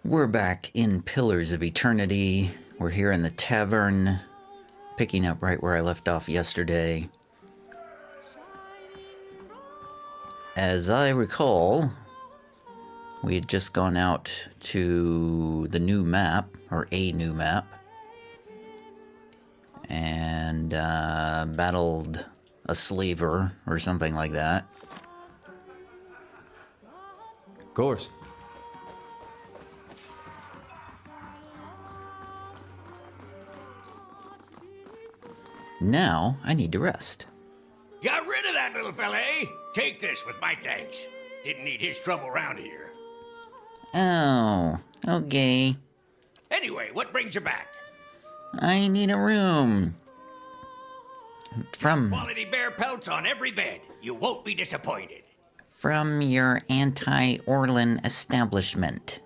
We're back in Pillars of Eternity. We're here in the tavern, picking up right where I left off yesterday. As I recall, we had just gone out to the new map, or a new map, and battled a slaver or something like that. Of course. Now, I need to rest. Got rid of that little fella, eh? Take this with my thanks. Didn't need his trouble around here. Oh, okay. Anyway, what brings you back? I need a room. Quality bear pelts on every bed. You won't be disappointed. From your anti-Orlin establishment.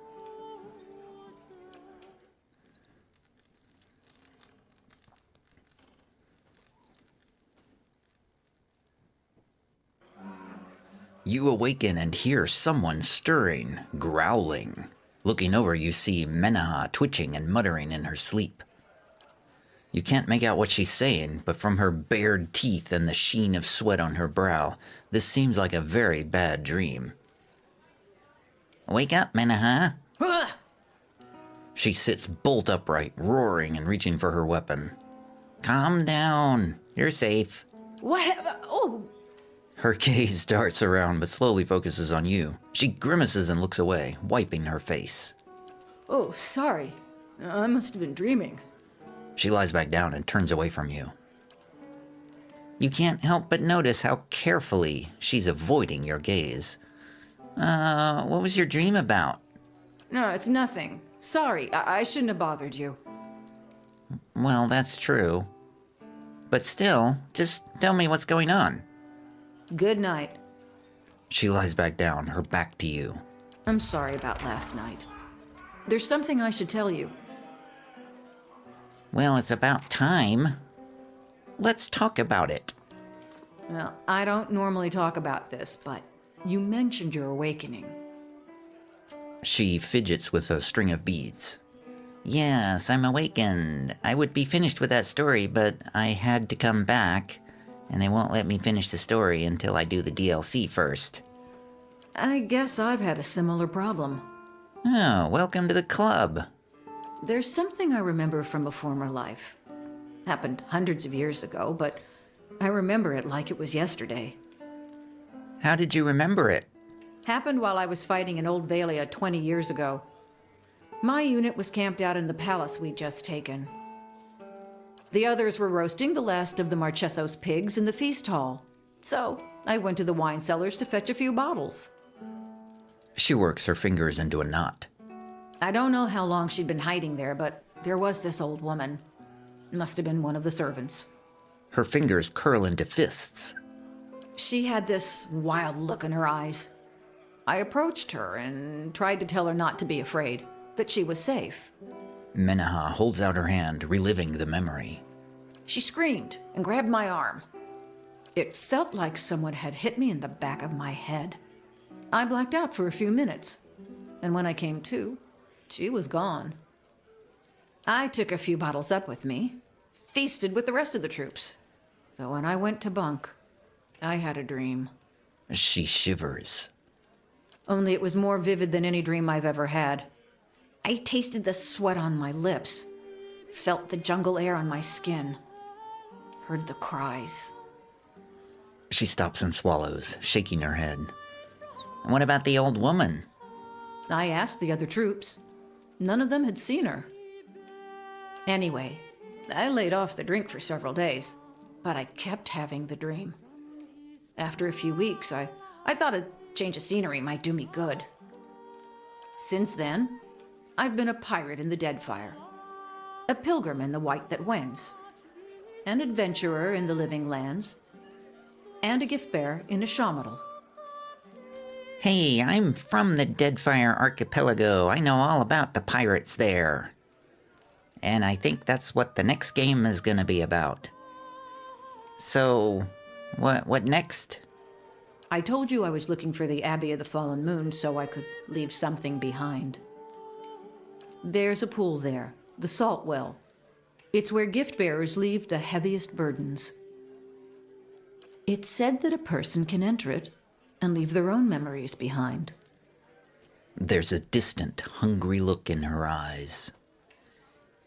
You awaken and hear someone stirring, growling. Looking over, you see Menaha twitching and muttering in her sleep. You can't make out what she's saying, but from her bared teeth and the sheen of sweat on her brow, this seems like a very bad dream. Wake up, Menaha. She sits bolt upright, roaring and reaching for her weapon. Calm down. You're safe. What? Oh. Her gaze darts around, but slowly focuses on you. She grimaces and looks away, wiping her face. Oh, sorry. I must have been dreaming. She lies back down and turns away from you. You can't help but notice how carefully she's avoiding your gaze. What was your dream about? No, it's nothing. Sorry, I shouldn't have bothered you. Well, that's true. But still, just tell me what's going on. Good night. She lies back down, her back to you. I'm sorry about last night. There's something I should tell you. Well, it's about time. Let's talk about it. Well, I don't normally talk about this, but you mentioned your awakening. She fidgets with a string of beads. Yes, I'm awakened. I would be finished with that story, but I had to come back, and they won't let me finish the story until I do the DLC first. I guess I've had a similar problem. Oh, welcome to the club. There's something I remember from a former life. Happened hundreds of years ago, but I remember it like it was yesterday. How did you remember it? Happened while I was fighting in Old Valia 20 years ago. My unit was camped out in the palace we'd just taken. The others were roasting the last of the Marcheso's pigs in the feast hall. So I went to the wine cellars to fetch a few bottles. She works her fingers into a knot. I don't know how long she'd been hiding there, but there was this old woman. Must have been one of the servants. Her fingers curl into fists. She had this wild look in her eyes. I approached her and tried to tell her not to be afraid, that she was safe. Menaha holds out her hand, reliving the memory. She screamed and grabbed my arm. It felt like someone had hit me in the back of my head. I blacked out for a few minutes, and when I came to, she was gone. I took a few bottles up with me, feasted with the rest of the troops. But when I went to bunk, I had a dream. She shivers. Only it was more vivid than any dream I've ever had. I tasted the sweat on my lips, felt the jungle air on my skin, heard the cries. She stops and swallows, shaking her head. What about the old woman? I asked the other troops. None of them had seen her. Anyway, I laid off the drink for several days, but I kept having the dream. After a few weeks, I thought a change of scenery might do me good. Since then, I've been a pirate in the Deadfire, a pilgrim in the White That Wends, an adventurer in the Living Lands, and a gift bearer in a Shamadal. Hey, I'm from the Deadfire Archipelago. I know all about the pirates there. And I think that's what the next game is gonna be about. So, what next? I told you I was looking for the Abbey of the Fallen Moon so I could leave something behind. There's a pool there, the salt well. It's where gift bearers leave the heaviest burdens. It's said that a person can enter it and leave their own memories behind. There's a distant, hungry look in her eyes.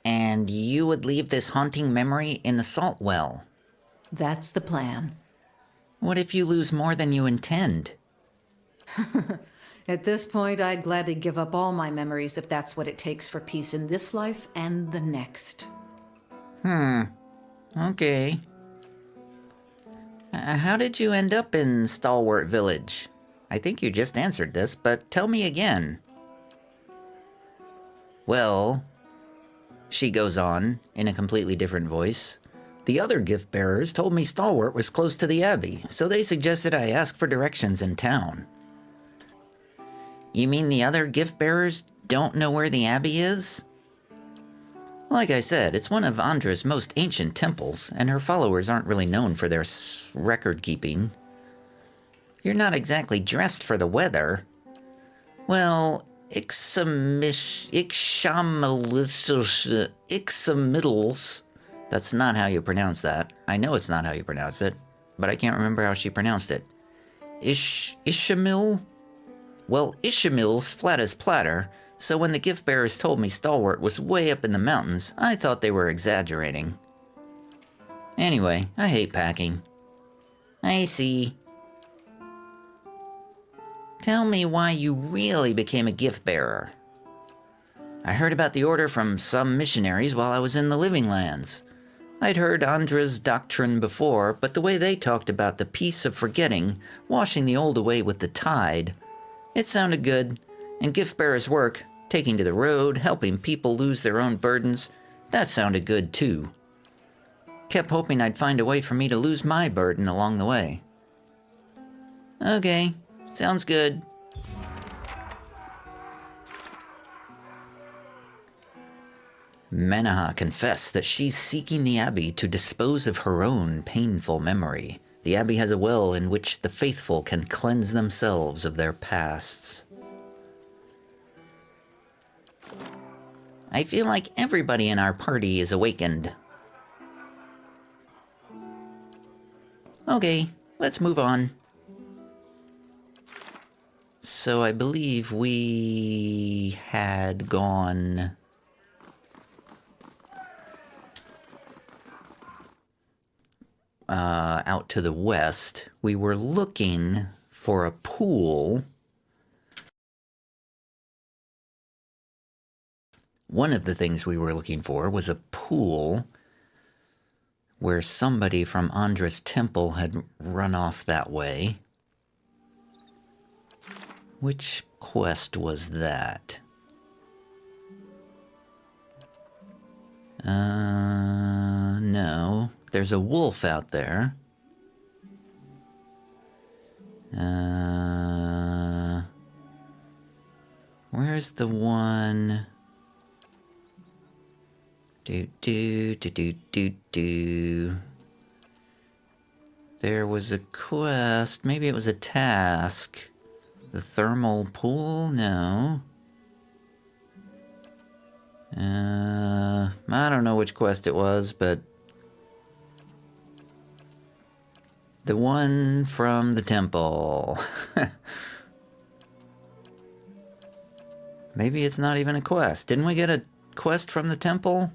And you would leave this haunting memory in the salt well? That's the plan. What if you lose more than you intend? At this point, I'd gladly give up all my memories if that's what it takes for peace in this life and the next. Okay. How did you end up in Stalwart Village? I think you just answered this, but tell me again. Well, she goes on, in a completely different voice, the other gift bearers told me Stalwart was close to the Abbey, so they suggested I ask for directions in town. You mean the other gift bearers don't know where the Abbey is? Like I said, it's one of Andra's most ancient temples, and her followers aren't really known for their record-keeping. You're not exactly dressed for the weather. Well, Ixamiddles. That's not how you pronounce that. I know it's not how you pronounce it, but I can't remember how she pronounced it. Ishamil? Well, Ishamil's flat as platter, so when the gift bearers told me Stalwart was way up in the mountains, I thought they were exaggerating. Anyway, I hate packing. I see. Tell me why you really became a gift bearer. I heard about the order from some missionaries while I was in the Living Lands. I'd heard Andra's doctrine before, but the way they talked about the peace of forgetting, washing the old away with the tide, it sounded good. And gift bearers' work, taking to the road, helping people lose their own burdens, that sounded good too. Kept hoping I'd find a way for me to lose my burden along the way. Okay, sounds good. Menaha confessed that she's seeking the Abbey to dispose of her own painful memory. The Abbey has a well in which the faithful can cleanse themselves of their pasts. I feel like everybody in our party is awakened. Okay, let's move on. So I believe we had gone out to the west. We were looking for a pool. One of the things we were looking for was a pool where somebody from Andra's temple had run off that way. Which quest was that? No. There's a wolf out there. Where's the one? There was a quest. Maybe it was a task. The thermal pool? No. I don't know which quest it was, but the one from the temple. Maybe it's not even a quest. Didn't we get a quest from the temple?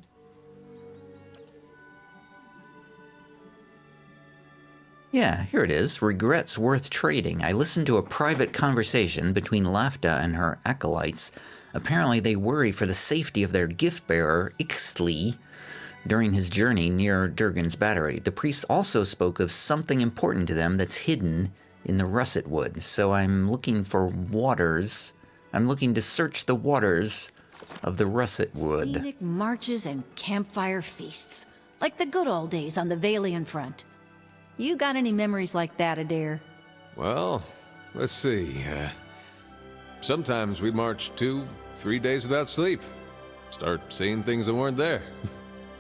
Yeah, here it is. Regrets worth trading. I listened to a private conversation between Lafta and her acolytes. Apparently they worry for the safety of their gift bearer, Ixtli, during his journey near Durgan's battery. The priest also spoke of something important to them that's hidden in the Russetwood. So I'm looking for waters. I'm looking to search the waters of the Russetwood. Scenic marches and campfire feasts, like the good old days on the Valian front. You got any memories like that, Adair? Well, let's see. Sometimes we'd march 2-3 days without sleep. Start seeing things that weren't there.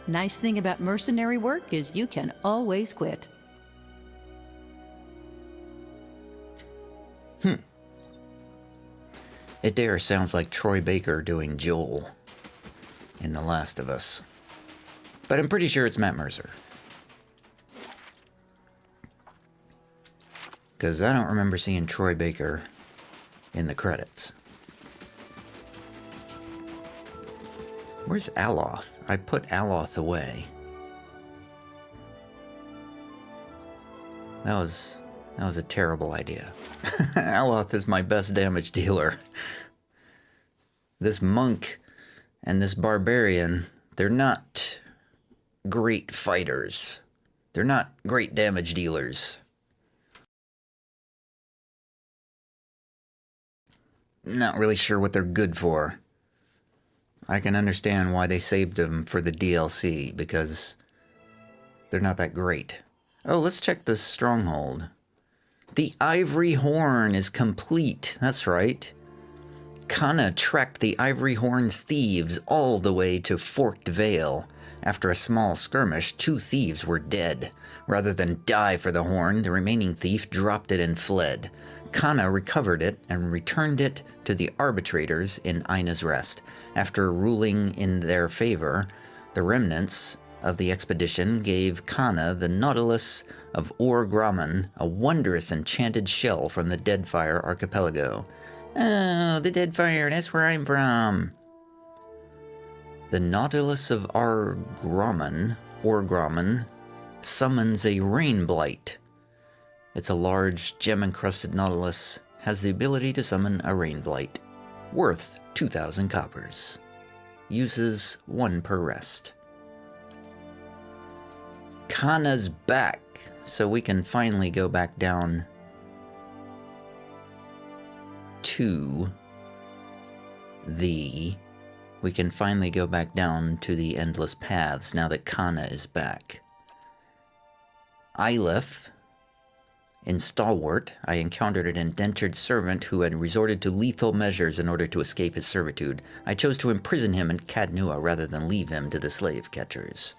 Nice thing about mercenary work is you can always quit. Adair sounds like Troy Baker doing Joel. in The Last of Us. But I'm pretty sure it's Matt Mercer. Because I don't remember seeing Troy Baker in the credits. Where's Aloth? I put Aloth away. That was a terrible idea. Aloth is my best damage dealer. This monk and this barbarian, they're not great fighters. They're not great damage dealers. Not really sure what they're good for. I can understand why they saved them for the DLC, because they're not that great. Oh, let's check the stronghold. The Ivory Horn is complete. That's right. Kana tracked the Ivory Horn's thieves all the way to Forked Vale. After a small skirmish, 2 thieves were dead. Rather than die for the horn, the remaining thief dropped it and fled. Kana recovered it and returned it to the arbitrators in Ina's Rest. After ruling in their favor, the remnants of the expedition gave Kana the Nautilus of Okrun, a wondrous enchanted shell from the Deadfire archipelago. Oh, the Deadfire, that's where I'm from. The Nautilus of Okrun, summons a rain blight. It's a large, gem-encrusted nautilus, has the ability to summon a rain blight. Worth 2,000 coppers. Uses 1 per rest. Kana's back, so we can finally go back down to the... We can finally go back down to the Endless Paths now that Kana is back. Ylef. In Stalwart, I encountered an indentured servant who had resorted to lethal measures in order to escape his servitude. I chose to imprison him in Cadnua rather than leave him to the slave catchers.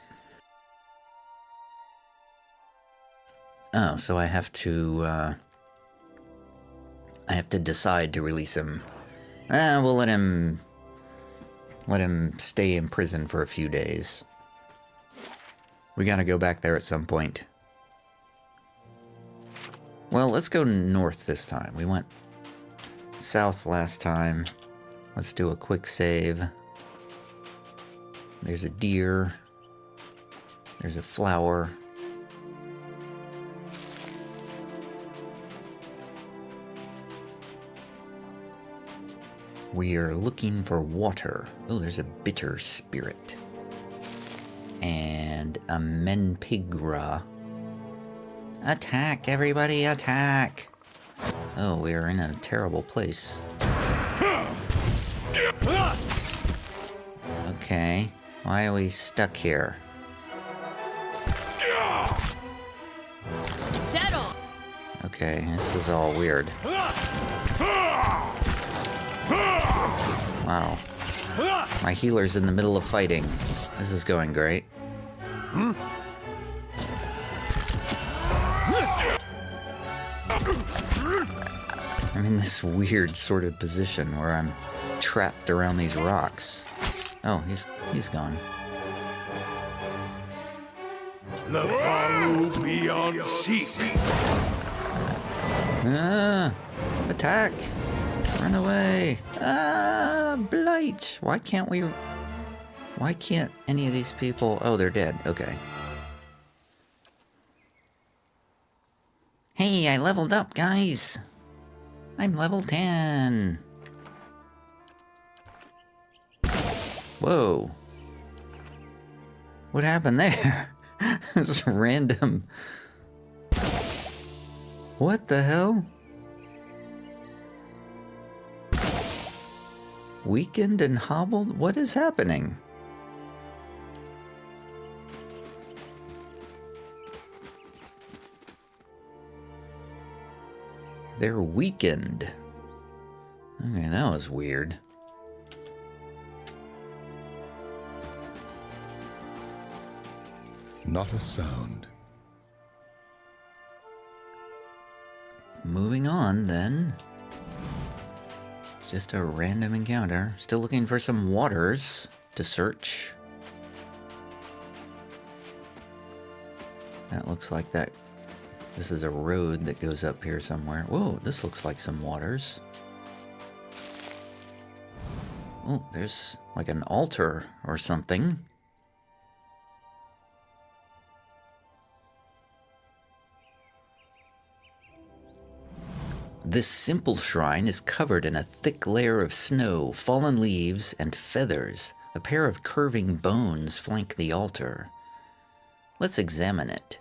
Oh, so I have to decide to release him. We'll let him stay in prison for a few days. We gotta go back there at some point. Well, let's go north this time. We went south last time. Let's do a quick save. There's a deer. There's a flower. We are looking for water. Oh, there's a bitter spirit. And a menpigra. Attack, everybody, attack! Oh, we are in a terrible place. Okay, why are we stuck here? Settle! Okay, this is all weird. Wow. My healer's in the middle of fighting. This is going great. I'm in this weird sort of position where I'm trapped around these rocks. Oh, he's gone. Lavaru beyond seek. Ah! Attack! Run away! Ah! Blight! Why can't any of these people... Oh, they're dead. Okay. Hey, I leveled up, guys! I'm level 10! Whoa. What happened there? This random... What the hell? Weakened and hobbled? What is happening? They're weakened. Okay, that was weird. Not a sound. Moving on, then. Just a random encounter. Still looking for some waters. to search. That looks like that. This is a road that goes up here somewhere. Whoa, this looks like some waters. Oh, there's like an altar or something. This simple shrine is covered in a thick layer of snow, fallen leaves, and feathers. A pair of curving bones flank the altar. Let's examine it.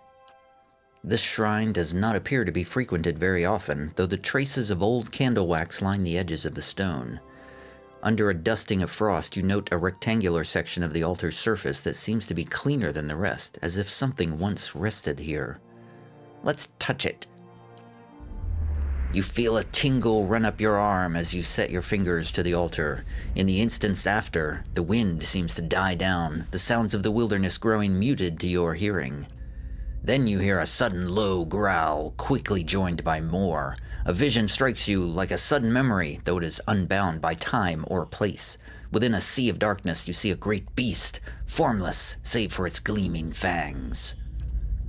This shrine does not appear to be frequented very often, though the traces of old candle wax line the edges of the stone. Under a dusting of frost, you note a rectangular section of the altar's surface that seems to be cleaner than the rest, as if something once rested here. Let's touch it. You feel a tingle run up your arm as you set your fingers to the altar. In the instants after, the wind seems to die down, the sounds of the wilderness growing muted to your hearing. Then you hear a sudden low growl, quickly joined by more. A vision strikes you like a sudden memory, though it is unbound by time or place. Within a sea of darkness, you see a great beast, formless save for its gleaming fangs.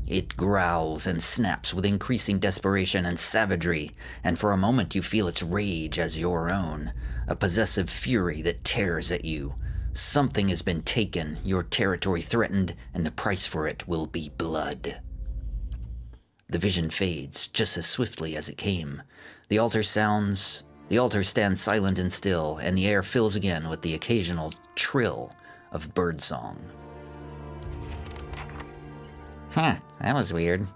It growls and snaps with increasing desperation and savagery, and for a moment you feel its rage as your own, a possessive fury that tears at you. Something has been taken, your territory threatened, and the price for it will be blood. The vision fades just as swiftly as it came. The altar stands silent and still, and the air fills again with the occasional trill of birdsong. Huh, that was weird.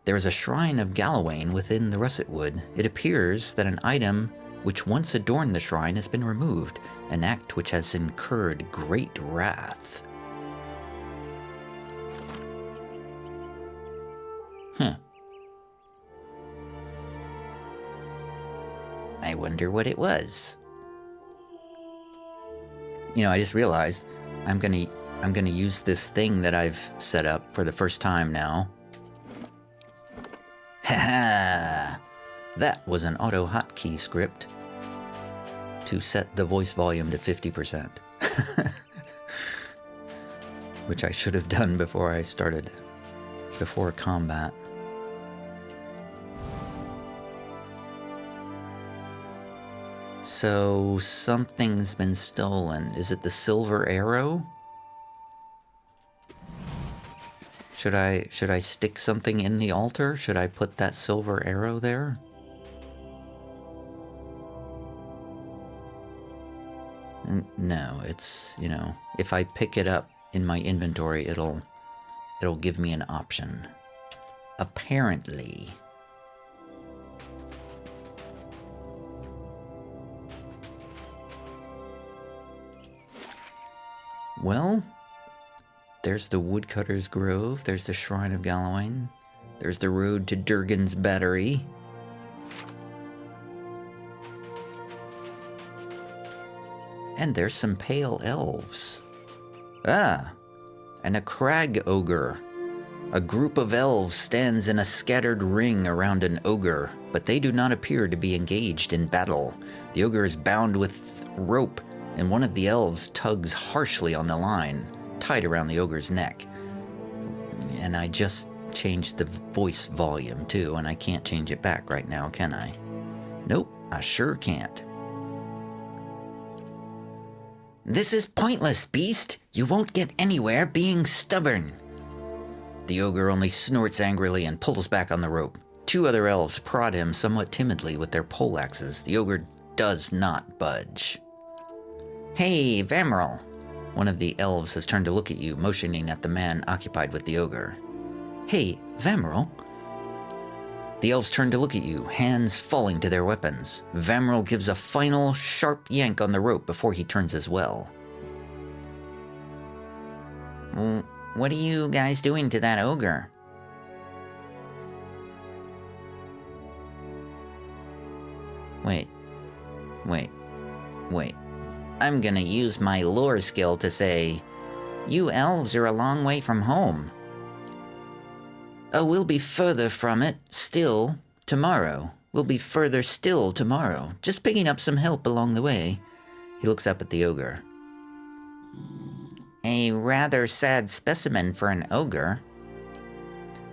There is a shrine of Gallowayne within the Russetwood. It appears that an item which once adorned the shrine has been removed, an act which has incurred great wrath. I wonder what it was. You know, I just realized I'm gonna use this thing that I've set up for the first time now. Haha! That was an auto hotkey script to set the voice volume to 50%. Which I should have done before combat. So something's been stolen. Is it the silver arrow? Should I stick something in the altar? Should I put that silver arrow there? No, it's, you know, if I pick it up in my inventory, it'll give me an option. Apparently. Well, there's the Woodcutter's Grove, there's the Shrine of Gallowayne, there's the road to Durgan's Battery. And there's some pale elves. Ah, and a crag ogre. A group of elves stands in a scattered ring around an ogre, but they do not appear to be engaged in battle. The ogre is bound with rope, and one of the elves tugs harshly on the line, tied around the ogre's neck. And I just changed the voice volume too, and I can't change it back right now, can I? Nope, I sure can't. This is pointless, beast. You won't get anywhere being stubborn. The ogre only snorts angrily and pulls back on the rope. Two other elves prod him somewhat timidly with their poleaxes. The ogre does not budge. Hey, Vamrel. One of the elves has turned to look at you, motioning at the man occupied with the ogre. Hey, Vamrel. The elves turn to look at you, hands falling to their weapons. Vamrel gives a final, sharp yank on the rope before he turns as well. What are you guys doing to that ogre? Wait. I'm gonna use my lore skill to say, you elves are a long way from home. Oh, we'll be further from it still tomorrow. We'll be further still tomorrow. Just picking up some help along the way. He looks up at the ogre. A rather sad specimen for an ogre.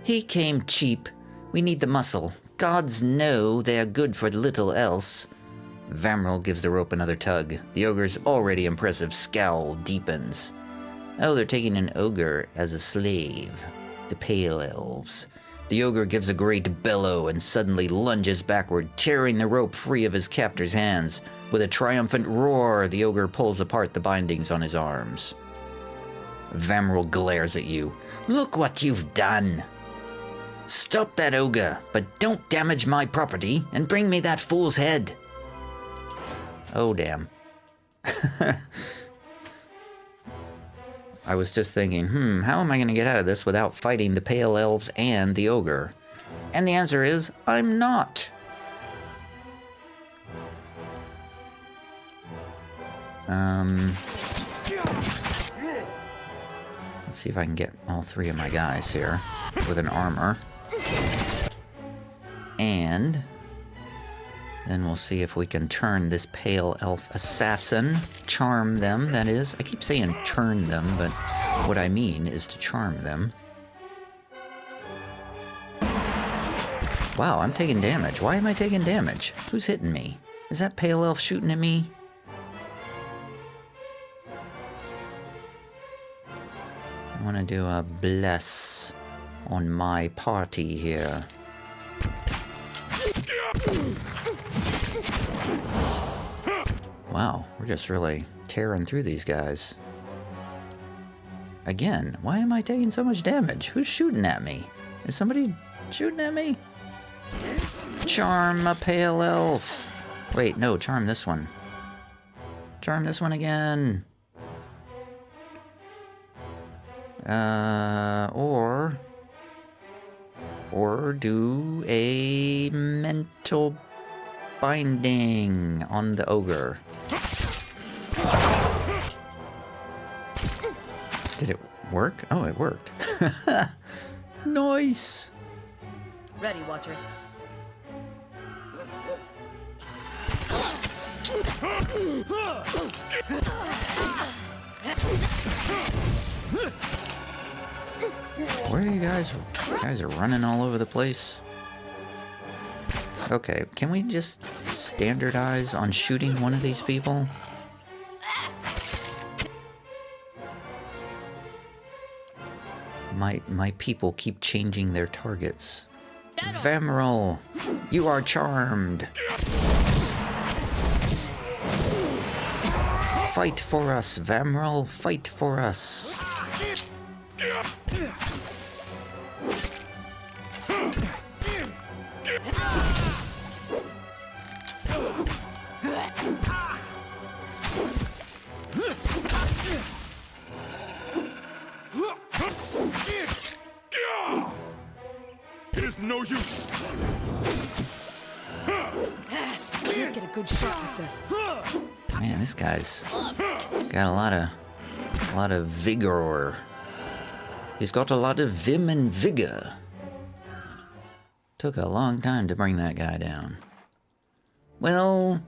He came cheap. We need the muscle. Gods know they are good for little else. Vamrel gives the rope another tug. The ogre's already impressive scowl deepens. Oh, they're taking an ogre as a slave. The Pale Elves. The ogre gives a great bellow and suddenly lunges backward, tearing the rope free of his captor's hands. With a triumphant roar, the ogre pulls apart the bindings on his arms. Vamrel glares at you. Look what you've done! Stop that ogre, but don't damage my property, and bring me that fool's head. Oh, damn. I was just thinking, how am I going to get out of this without fighting the Pale Elves and the ogre? And the answer is, I'm not. Let's see if I can get all three of my guys here with an armor. And then we'll see if we can turn this Pale Elf assassin, charm them, that is. I keep saying turn them, but what I mean is to charm them. Wow, I'm taking damage. Why am I taking damage? Who's hitting me? Is that Pale Elf shooting at me? I want to do a bless on my party here. Wow, we're just really tearing through these guys. Again, why am I taking so much damage? Who's shooting at me? Is somebody shooting at me? Charm a Pale Elf. Wait, no, charm this one. Charm this one again. Or do a mental binding on the ogre. Did it work? Oh, it worked. Nice. Ready, Watcher. Where are you guys? You guys are running all over the place. Okay, can we just standardize on shooting one of these people? My people keep changing their targets. Vamrel, you are charmed. Fight for us, Vamrel, fight for us. It is no use. Can't get a good shot with this. Man, this guy's got a lot of vigor. He's got a lot of vim and vigor. Took a long time to bring that guy down. Well,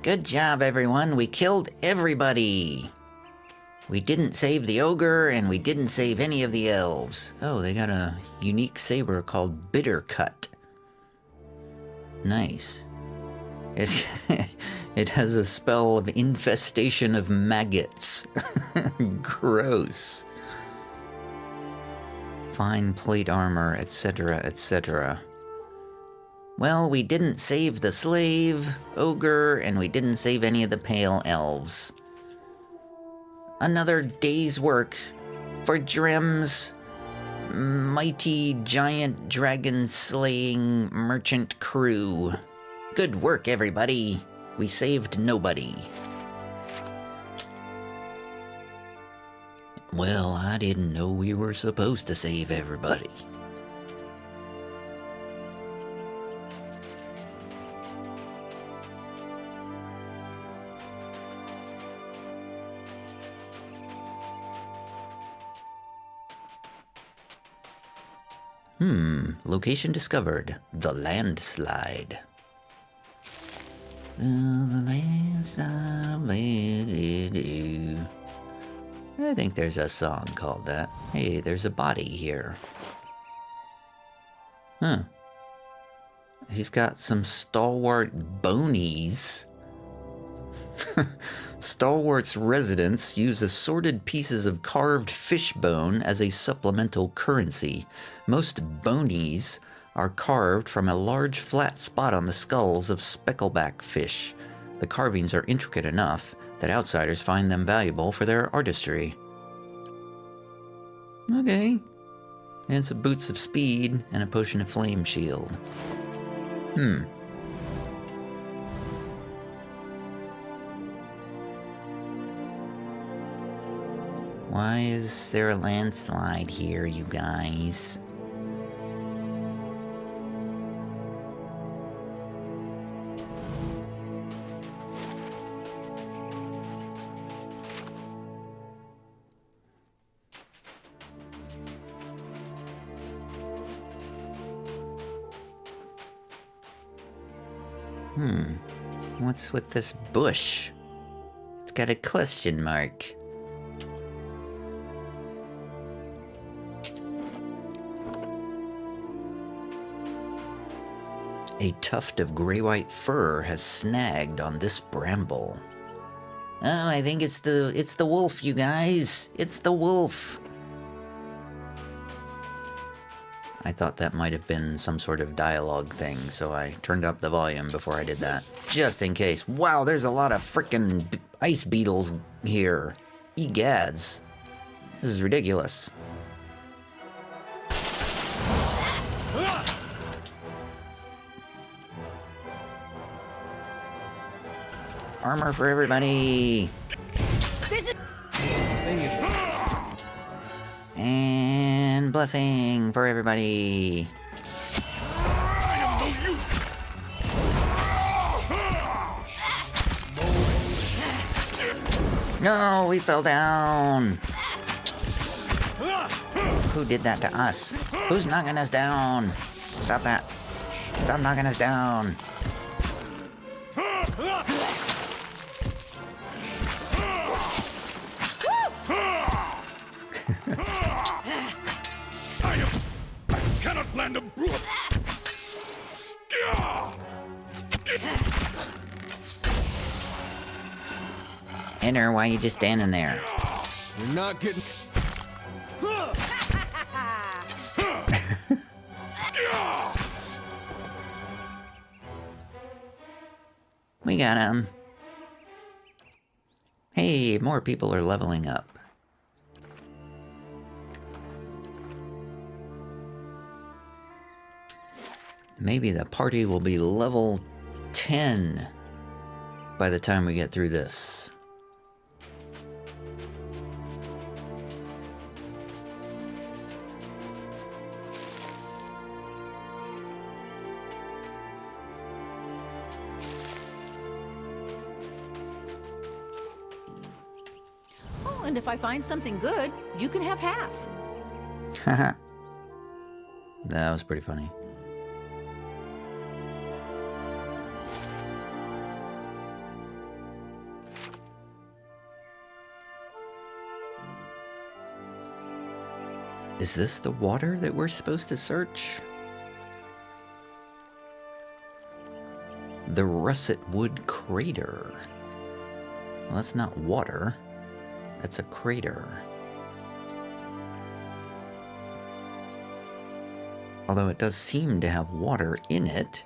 good job, everyone. We killed everybody. We didn't save the ogre, and we didn't save any of the elves. Oh, they got a unique saber called Bitter Cut. Nice. It has a spell of infestation of maggots. Gross. Fine plate armor, etc., etc. Well, we didn't save the slave, ogre, and we didn't save any of the pale elves. Another day's work for Drem's mighty giant dragon slaying merchant crew. Good work, everybody. We saved nobody. Well, I didn't know we were supposed to save everybody. Location discovered. The landslide. The landslide. I think there's a song called that. Hey, there's a body here. Huh. He's got some stalwart bonies. Stalwart's residents use assorted pieces of carved fish bone as a supplemental currency. Most bonies are carved from a large flat spot on the skulls of speckleback fish. The carvings are intricate enough that outsiders find them valuable for their artistry. Okay. And some boots of speed and a potion of flame shield. Why is there a landslide here, you guys? What's with this bush? It's got a question mark. A tuft of gray-white fur has snagged on this bramble. Oh, I think it's the wolf, you guys. It's the wolf. I thought that might have been some sort of dialogue thing, so I turned up the volume before I did that. Just in case. Wow, there's a lot of frickin' ice beetles here. Egads. This is ridiculous. Armor for everybody. And blessing for everybody. No, we fell down. Who did that to us? Who's knocking us down? Stop that. Stop knocking us down. I cannot land a brook. Enter, why are you just standing there? You're not getting... We got him. Hey, more people are leveling up. Maybe the party will be level 10 by the time we get through this. Oh, and if I find something good, you can have half. Haha. That was pretty funny. Is this the water that we're supposed to search? The Russetwood crater. Well, that's not water. That's a crater. Although it does seem to have water in it.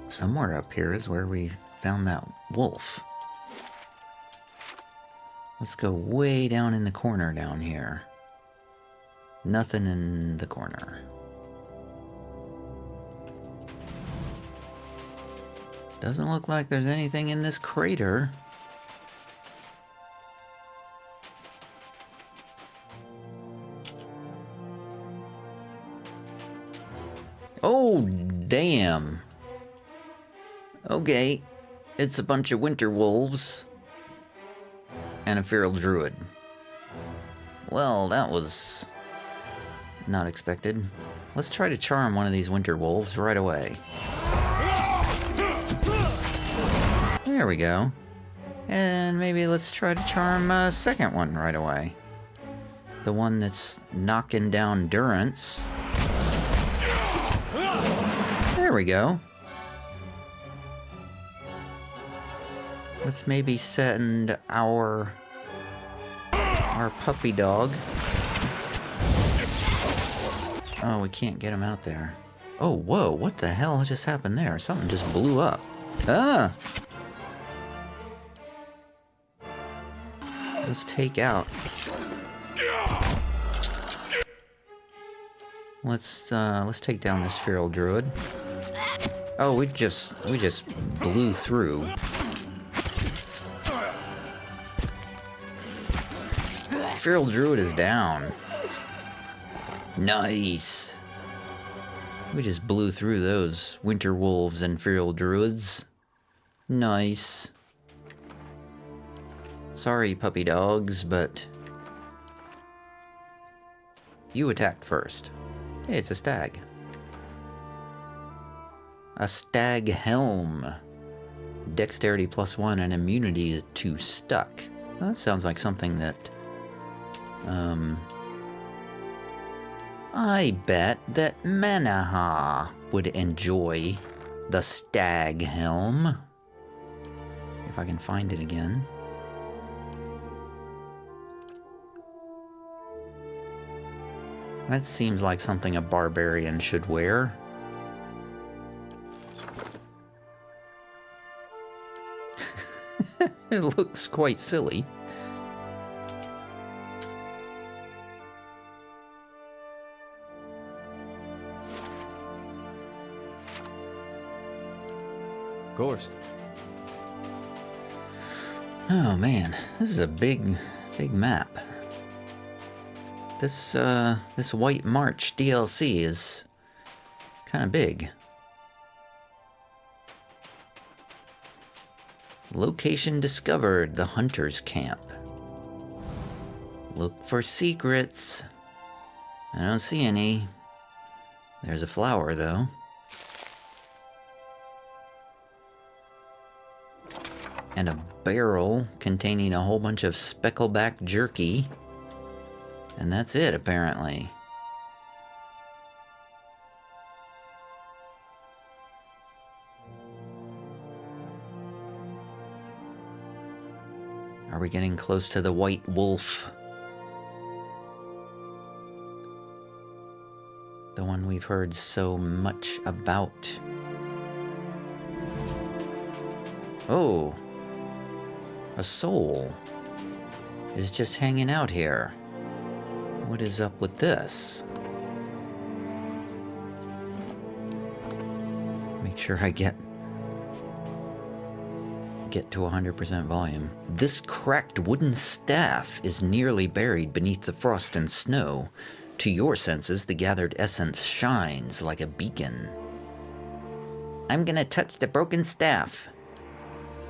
Somewhere up here is where we found that wolf. Let's go way down in the corner down here. Nothing in the corner. Doesn't look like there's anything in this crater. Oh, damn. Okay, it's a bunch of winter wolves and a feral druid. Well, that was not expected. Let's try to charm one of these winter wolves right away. There we go. And maybe let's try to charm a second one right away. The one that's knocking down Durance. There we go. Let's maybe send our puppy dog. Oh, we can't get him out there. Oh, whoa, what the hell just happened there? Something just blew up. Ah! Let's take out. Let's take down this feral druid. Oh, we just blew through. Feral druid is down. Nice. We just blew through those winter wolves and feral druids. Nice. Sorry, puppy dogs, but you attacked first. Hey, it's a stag. A stag helm. Dexterity +1 and immunity to stuck. Well, that sounds like something that I bet that Menaha would enjoy the stag helm. If I can find it again. That seems like something a barbarian should wear. It looks quite silly. Of course. Oh man, this is a big map. This White March DLC is kind of big. Location discovered, the hunter's camp. Look for secrets. I don't see any. There's a flower though. And a barrel containing a whole bunch of speckleback jerky. And that's it, apparently. Are we getting close to the white wolf? The one we've heard so much about. Oh, a soul is just hanging out here. What is up with this? Make sure I get to 100% volume. This cracked wooden staff is nearly buried beneath the frost and snow. To your senses, the gathered essence shines like a beacon. I'm gonna touch the broken staff.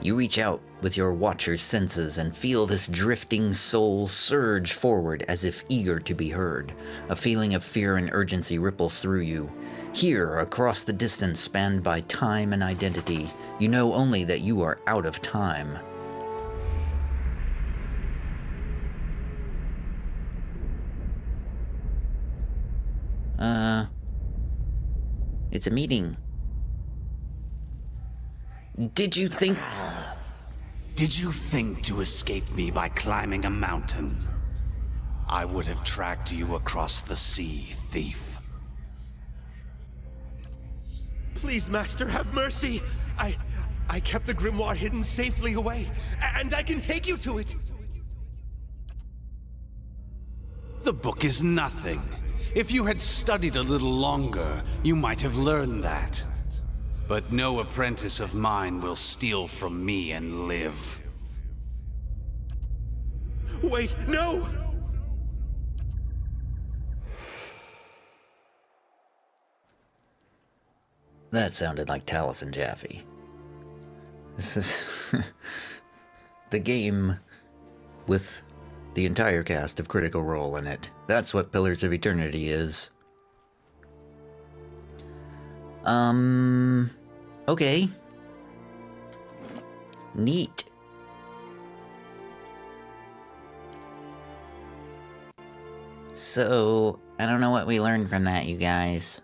You reach out with your watcher's senses and feel this drifting soul surge forward as if eager to be heard. A feeling of fear and urgency ripples through you. Here, across the distance spanned by time and identity, you know only that you are out of time. It's a meeting. Did you think to escape me by climbing a mountain? I would have tracked you across the sea, thief. Please, Master, have mercy. I kept the grimoire hidden safely away, and I can take you to it. The book is nothing. If you had studied a little longer, you might have learned that. But no apprentice of mine will steal from me and live. Wait, no! That sounded like Talus and Jaffe. This is the game with the entire cast of Critical Role in it. That's what Pillars of Eternity is. Okay. Neat. So, I don't know what we learned from that, you guys.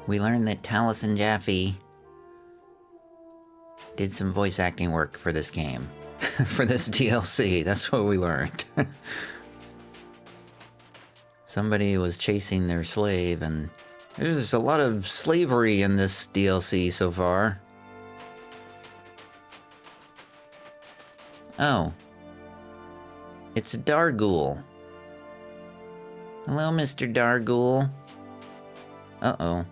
We learned that Taliesin Jaffe did some voice acting work for this game. For this DLC, that's what we learned. Somebody was chasing their slave, and there's a lot of slavery in this DLC so far. Oh. It's a Dargul. Hello, Mr. Dargul. Uh-oh.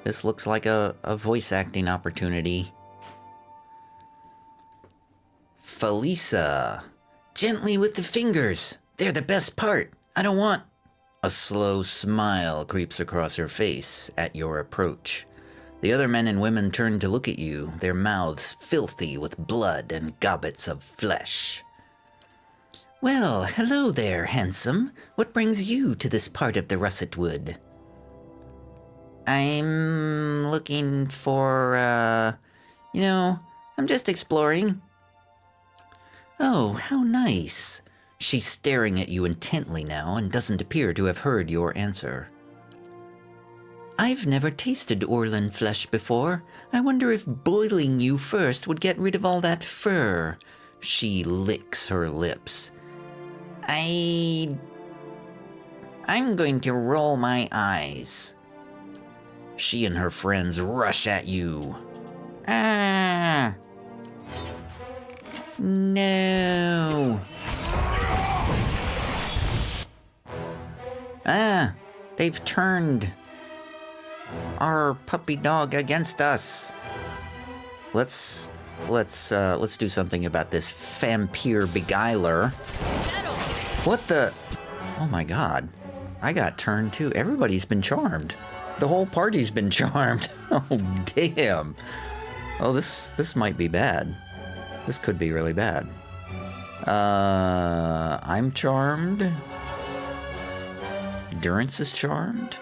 This looks like a voice acting opportunity. Felisa. Gently with the fingers. They're the best part. I don't want... A slow smile creeps across her face at your approach. The other men and women turn to look at you, their mouths filthy with blood and gobbets of flesh. Well, hello there, handsome. What brings you to this part of the Russetwood? I'm looking for, I'm just exploring. Oh, how nice. She's staring at you intently now and doesn't appear to have heard your answer. I've never tasted Orlan flesh before. I wonder if boiling you first would get rid of all that fur. She licks her lips. I'm going to roll my eyes. She and her friends rush at you. Ah! No! Ah! They've turned our puppy dog against us. Let's do something about this vampire beguiler. What the? Oh my god. I got turned too. Everybody's been charmed. The whole party's been charmed. Oh, damn. Oh, this might be bad. This could be really bad. I'm charmed. Durance is charmed.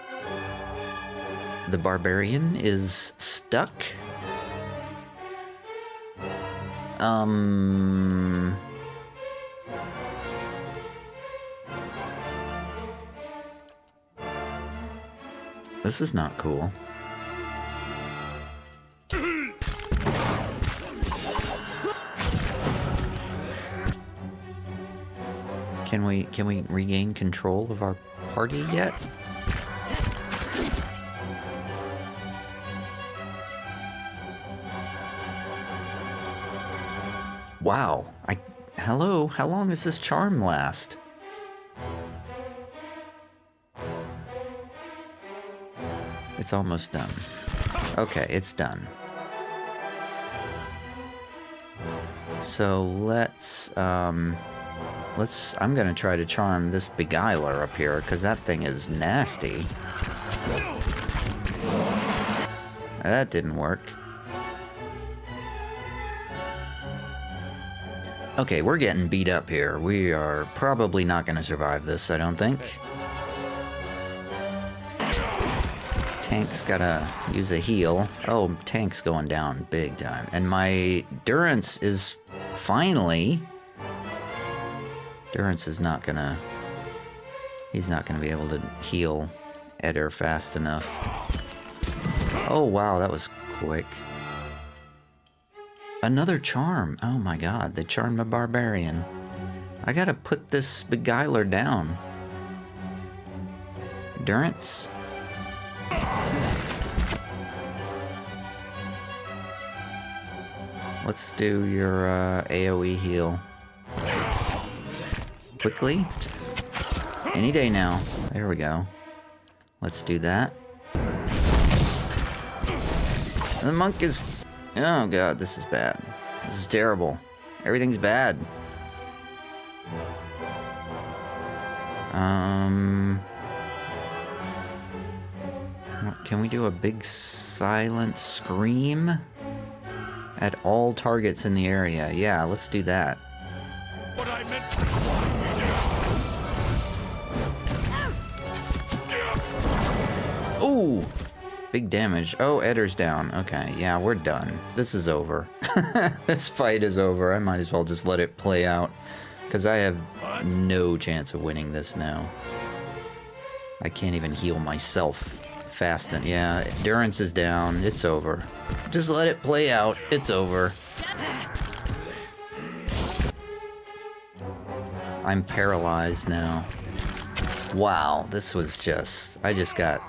The barbarian is stuck. This is not cool. Can we regain control of our party yet? Wow. Hello, how long does this charm last? It's almost done. Okay, it's done. So I'm gonna try to charm this beguiler up here, because that thing is nasty. That didn't work. Okay, we're getting beat up here. We are probably not gonna survive this, I don't think. Tank's gotta use a heal. Oh, Tank's going down big time. And my Durance is finally... Durance is not gonna... He's not gonna be able to heal Eder fast enough. Oh wow, that was quick. Another charm. Oh my god, they charmed a barbarian. I gotta put this beguiler down. Durance? Let's do your AoE heal. Quickly? Any day now. There we go. Let's do that. The monk is... Oh god, this is bad. This is terrible. Everything's bad. Can we do a big silent scream? At all targets in the area. Yeah, let's do that. What I meant. Ooh! Big damage. Oh, Edder's down. Okay, yeah, we're done. This is over. This fight is over. I might as well just let it play out. Because I have no chance of winning this now. I can't even heal myself fast enough. Yeah, endurance is down. It's over. Just let it play out. It's over. I'm paralyzed now. Wow, this was just... I just got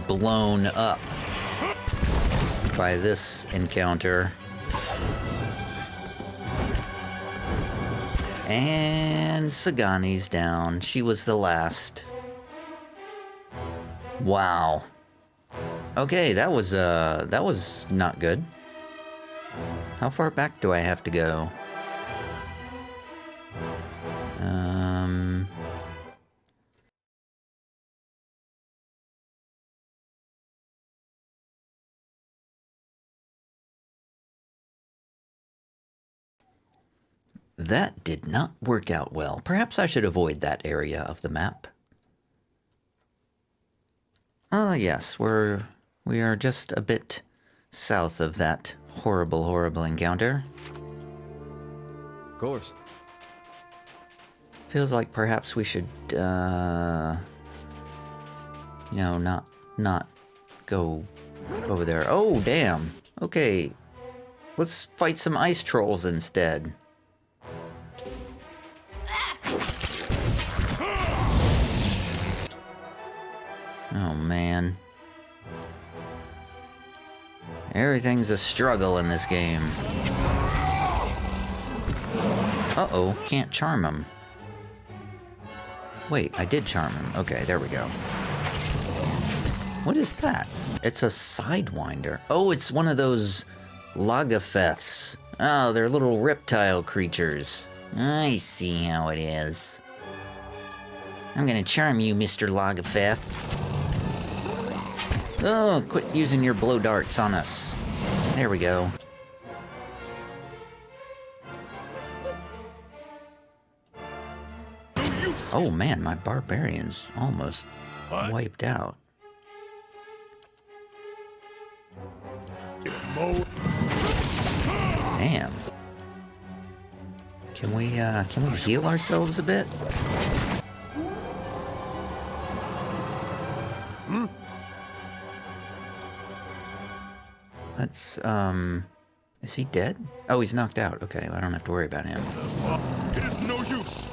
blown up by this encounter. And Sagani's down. She was the last. Wow. Okay, that was not good. How far back do I have to go? That did not work out well. Perhaps I should avoid that area of the map. Yes, we are just a bit south of that horrible encounter. Of course. Feels like perhaps we should, you know, not go over there. Oh, damn. Okay, let's fight some ice trolls instead. Oh, man. Everything's a struggle in this game. Uh-oh, can't charm him. Wait, I did charm him. Okay, there we go. What is that? It's a sidewinder. Oh, it's one of those Lagafeths. Oh, they're little reptile creatures. I see how it is. I'm gonna charm you, Mr. Lagafeth. Oh, quit using your blow darts on us. There we go. Oh man, my barbarian's almost wiped out. Damn. Can we heal ourselves a bit? Let's, is he dead? Oh, he's knocked out. Okay, I don't have to worry about him. It is no use.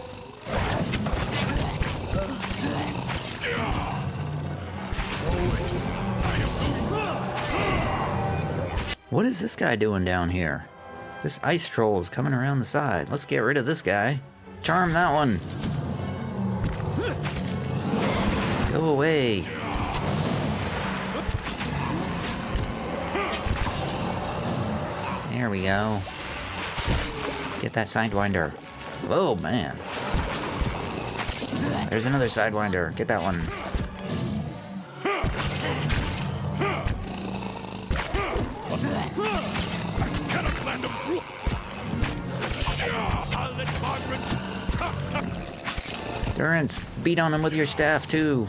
What is this guy doing down here? This ice troll is coming around the side. Let's get rid of this guy. Charm that one. Go away. There we go. Get that sidewinder. Oh, man. There's another sidewinder. Get that one. Durance, beat on him with your staff, too.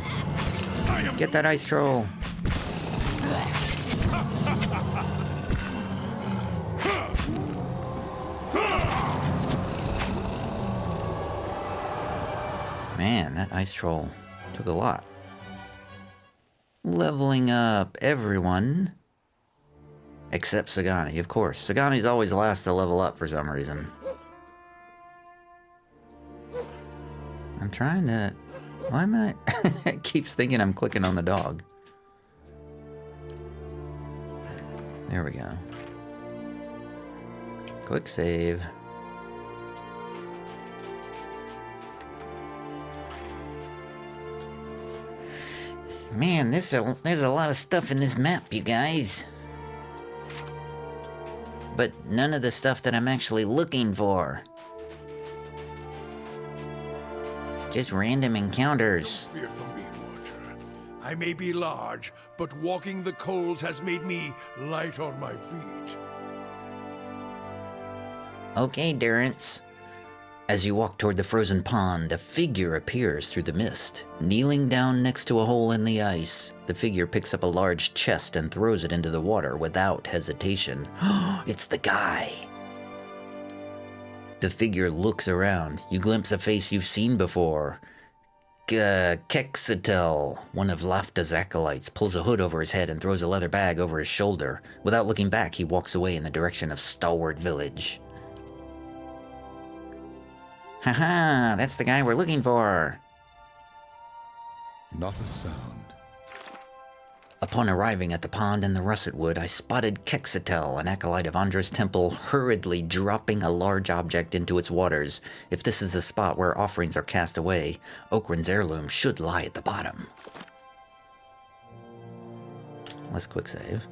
Get that ice troll. Man, that ice troll took a lot. Leveling up everyone. Except Sagani, of course. Sagani's always last to level up for some reason. I'm trying to... Why am I... It keeps thinking I'm clicking on the dog. There we go. Quick save. Man, there's a lot of stuff in this map, you guys. But none of the stuff that I'm actually looking for. Just random encounters. Fear for me, Watcher. I may be large, but walking the coals has made me light on my feet. Okay, Durrance. As you walk toward the frozen pond, a figure appears through the mist. Kneeling down next to a hole in the ice, the figure picks up a large chest and throws it into the water without hesitation. It's the guy! The figure looks around. You glimpse a face you've seen before. Kexitel, one of Lafta's acolytes, pulls a hood over his head and throws a leather bag over his shoulder. Without looking back, he walks away in the direction of Stalwart Village. Haha, that's the guy we're looking for. Not a sound. Upon arriving at the pond in the Russetwood, I spotted Kexitel, an acolyte of Andra's temple, hurriedly dropping a large object into its waters. If this is the spot where offerings are cast away, Okrun's heirloom should lie at the bottom. Let's quick save.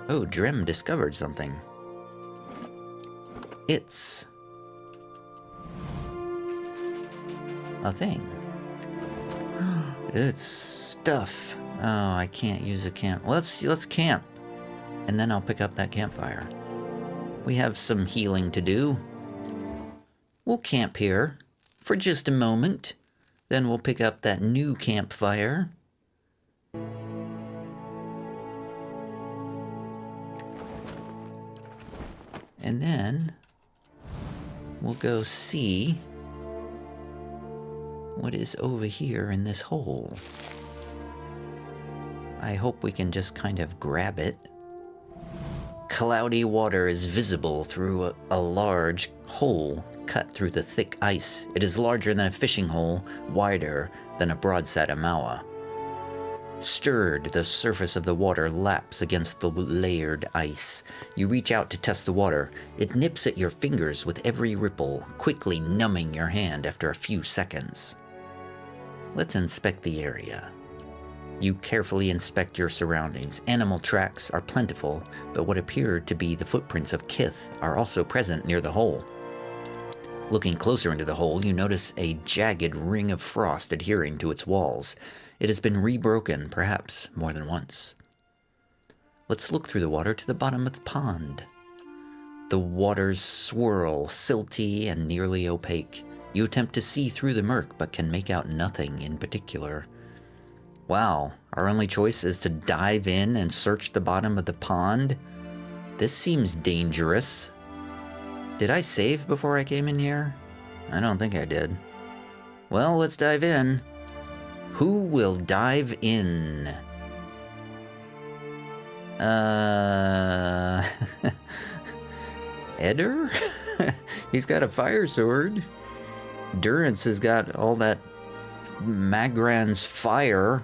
Oh, Drem discovered something. It's a thing. It's stuff. Oh, I can't use a camp. Let's camp, and then I'll pick up that campfire. We have some healing to do. We'll camp here for just a moment. Then we'll pick up that new campfire. And then we'll go see what is over here in this hole. I hope we can just kind of grab it. Cloudy water is visible through a large hole cut through the thick ice. It is larger than a fishing hole, wider than a broadside amawa. Stirred, the surface of the water laps against the layered ice. You reach out to test the water. It nips at your fingers with every ripple, quickly numbing your hand after a few seconds. Let's inspect the area. You carefully inspect your surroundings. Animal tracks are plentiful, but what appear to be the footprints of kith are also present near the hole. Looking closer into the hole, you notice a jagged ring of frost adhering to its walls. It has been rebroken, perhaps more than once. Let's look through the water to the bottom of the pond. The waters swirl, silty and nearly opaque. You attempt to see through the murk, but can make out nothing in particular. Wow, our only choice is to dive in and search the bottom of the pond? This seems dangerous. Did I save before I came in here? I don't think I did. Well, let's dive in. Who will dive in? Eder? He's got a fire sword. Durrance has got all that Magran's fire.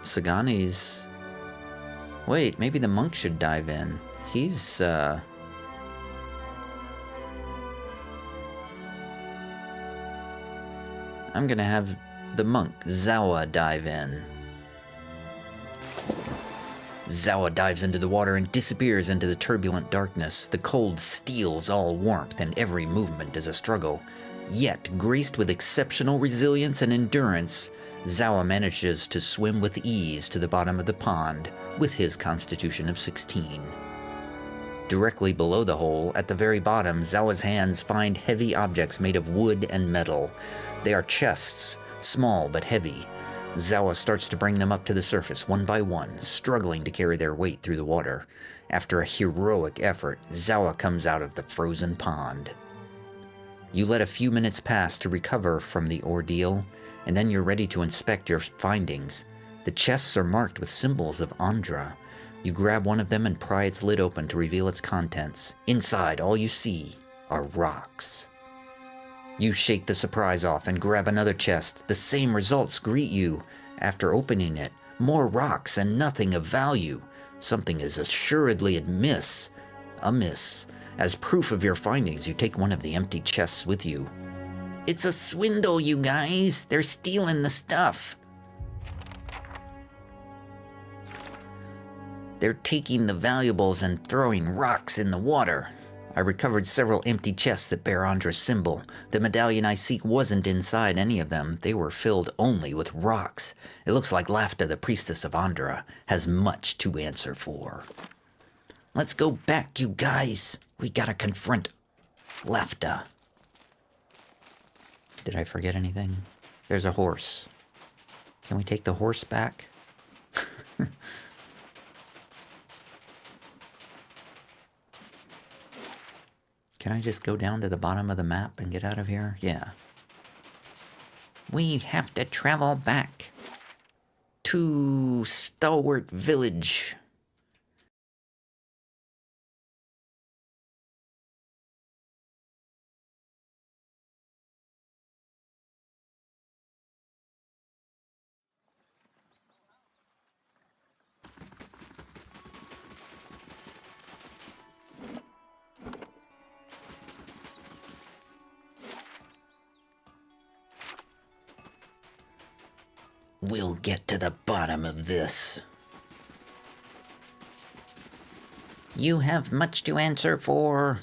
Sagani's... Wait, maybe the monk should dive in. He's, I'm gonna have the monk, Zawa, dive in. Zawa dives into the water and disappears into the turbulent darkness. The cold steals all warmth, and every movement is a struggle. Yet, graced with exceptional resilience and endurance, Zawa manages to swim with ease to the bottom of the pond with his constitution of 16. Directly below the hole, at the very bottom, Zawa's hands find heavy objects made of wood and metal. They are chests, small but heavy. Zawa starts to bring them up to the surface one by one, struggling to carry their weight through the water. After a heroic effort, Zawa comes out of the frozen pond. You let a few minutes pass to recover from the ordeal, and then you're ready to inspect your findings. The chests are marked with symbols of Andra. You grab one of them and pry its lid open to reveal its contents. Inside, all you see are rocks. You shake the surprise off and grab another chest. The same results greet you. After opening it, more rocks and nothing of value. Something is assuredly amiss. As proof of your findings, you take one of the empty chests with you. It's a swindle, you guys. They're stealing the stuff. They're taking the valuables and throwing rocks in the water. I recovered several empty chests that bear Andra's symbol. The medallion I seek wasn't inside any of them. They were filled only with rocks. It looks like Lafta, the priestess of Andra, has much to answer for. Let's go back, you guys. We gotta confront Lafta. Did I forget anything? There's a horse. Can we take the horse back? Can I just go down to the bottom of the map and get out of here? Yeah. We have to travel back to Stalwart Village. We'll get to the bottom of this. You have much to answer for.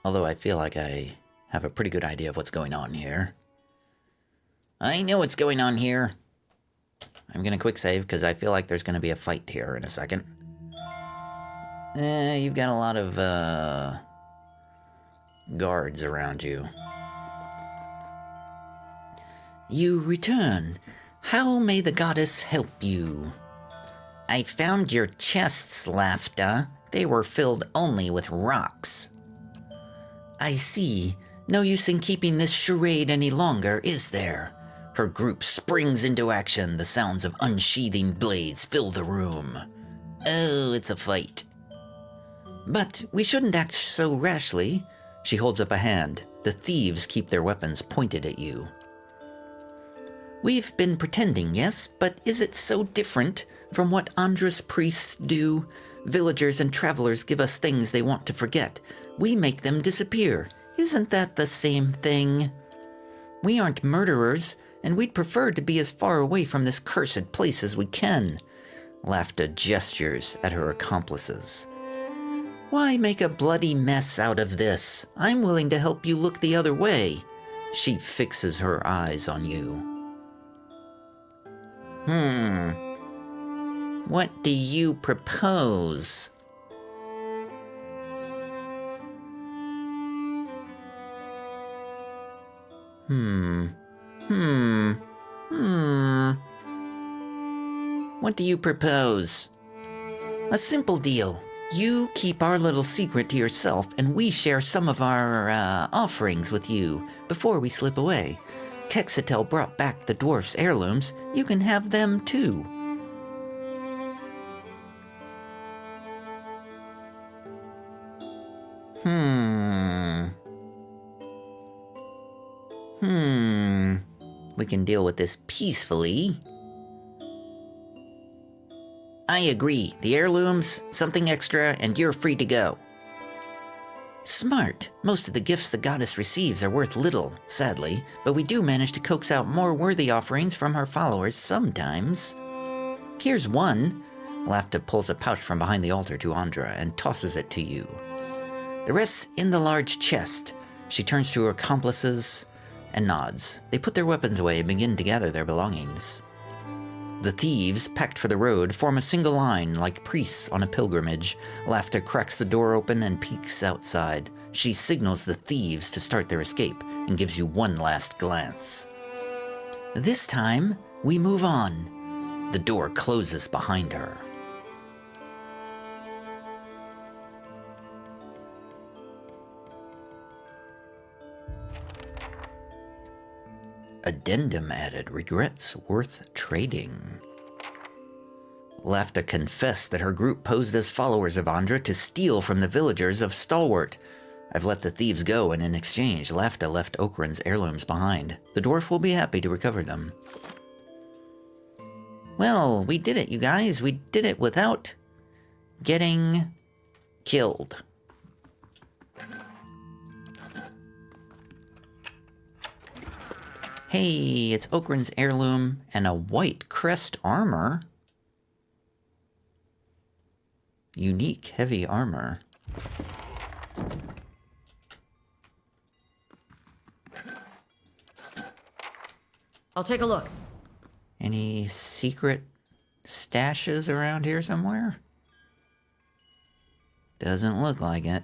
Although I feel like I have a pretty good idea of what's going on here. I know what's going on here. I'm gonna quick save because I feel like there's gonna be a fight here in a second. You've got a lot of, guards around you. You return. How may the goddess help you? I found your chests, Lafta. They were filled only with rocks. I see. No use in keeping this charade any longer, is there? Her group springs into action. The sounds of unsheathing blades fill the room. Oh, it's a fight. But we shouldn't act so rashly. She holds up a hand. The thieves keep their weapons pointed at you. We've been pretending, yes, but is it so different from what Andra's priests do? Villagers and travelers give us things they want to forget. We make them disappear. Isn't that the same thing? We aren't murderers, and we'd prefer to be as far away from this cursed place as we can. Lafta gestures at her accomplices. Why make a bloody mess out of this? I'm willing to help you look the other way. She fixes her eyes on you. What do you propose? What do you propose? A simple deal. You keep our little secret to yourself, and we share some of our, offerings with you before we slip away. Kexitel brought back the dwarf's heirlooms. You can have them, too. We can deal with this peacefully. I agree. The heirlooms, something extra, and you're free to go. Smart. Most of the gifts the goddess receives are worth little, sadly, but we do manage to coax out more worthy offerings from her followers sometimes. Here's one. Lafta pulls a pouch from behind the altar to Andra and tosses it to you. The rest's in the large chest. She turns to her accomplices and nods. They put their weapons away and begin to gather their belongings. The thieves, packed for the road, form a single line like priests on a pilgrimage. Lafta cracks the door open and peeks outside. She signals the thieves to start their escape and gives you one last glance. This time, we move on. The door closes behind her. Addendum added, regrets worth trading. Lafta confessed that her group posed as followers of Andra to steal from the villagers of Stalwart. I've let the thieves go, and in exchange, Lafta left Okrun's heirlooms behind. The dwarf will be happy to recover them. Well, we did it, you guys. We did it without getting killed. Hey, it's Okrun's heirloom and a white crest armor. Unique heavy armor. I'll take a look. Any secret stashes around here somewhere? Doesn't look like it.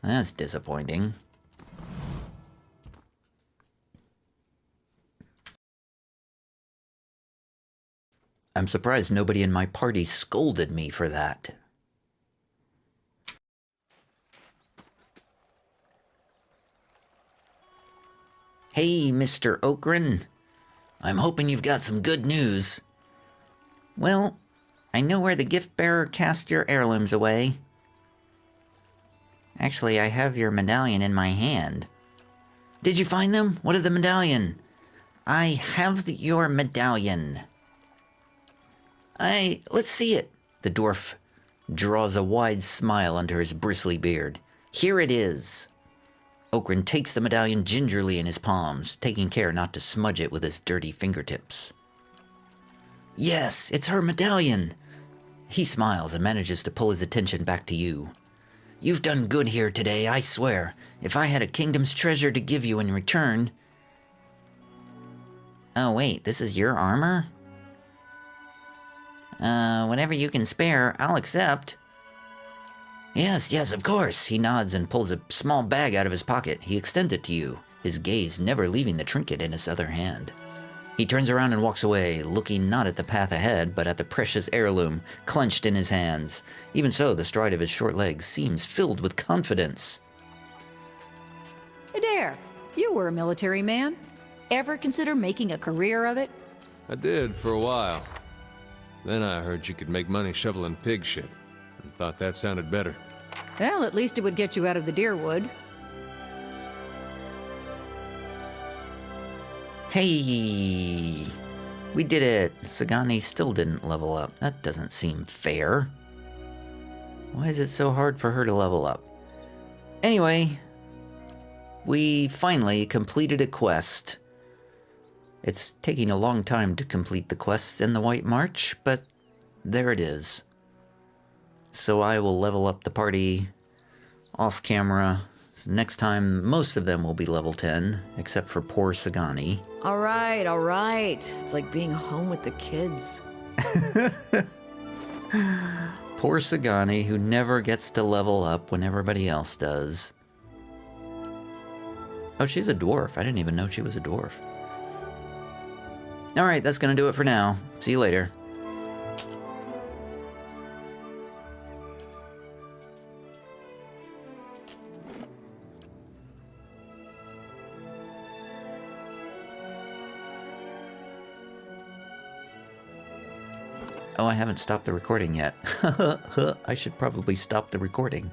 That's disappointing. I'm surprised nobody in my party scolded me for that. Hey, Mr. Okrun. I'm hoping you've got some good news. Well, I know where the gift bearer cast your heirlooms away. Actually, I have your medallion in my hand. Did you find them? What of the medallion? I have your medallion. Let's see it. The dwarf draws a wide smile under his bristly beard. Here it is. Okrun takes the medallion gingerly in his palms, taking care not to smudge it with his dirty fingertips. Yes, it's her medallion. He smiles and manages to pull his attention back to you. You've done good here today, I swear. If I had a kingdom's treasure to give you in return... Oh wait, this is your armor? Whatever you can spare, I'll accept. Yes, of course. He nods and pulls a small bag out of his pocket. He extends it to you, his gaze never leaving the trinket in his other hand. He turns around and walks away, looking not at the path ahead, but at the precious heirloom clenched in his hands. Even so, the stride of his short legs seems filled with confidence. Adair, you were a military man. Ever consider making a career of it? I did for a while. Then I heard you could make money shoveling pig shit, and thought that sounded better. Well, at least it would get you out of the deerwood. Hey! We did it! Sagani still didn't level up. That doesn't seem fair. Why is it so hard for her to level up? Anyway, we finally completed a quest. It's taking a long time to complete the quests in the White March, but there it is. So I will level up the party off camera. So next time, most of them will be level 10, except for poor Sagani. All right. It's like being home with the kids. Poor Sagani, who never gets to level up when everybody else does. Oh, she's a dwarf. I didn't even know she was a dwarf. Alright, that's gonna do it for now. See you later. Oh, I haven't stopped the recording yet. I should probably stop the recording.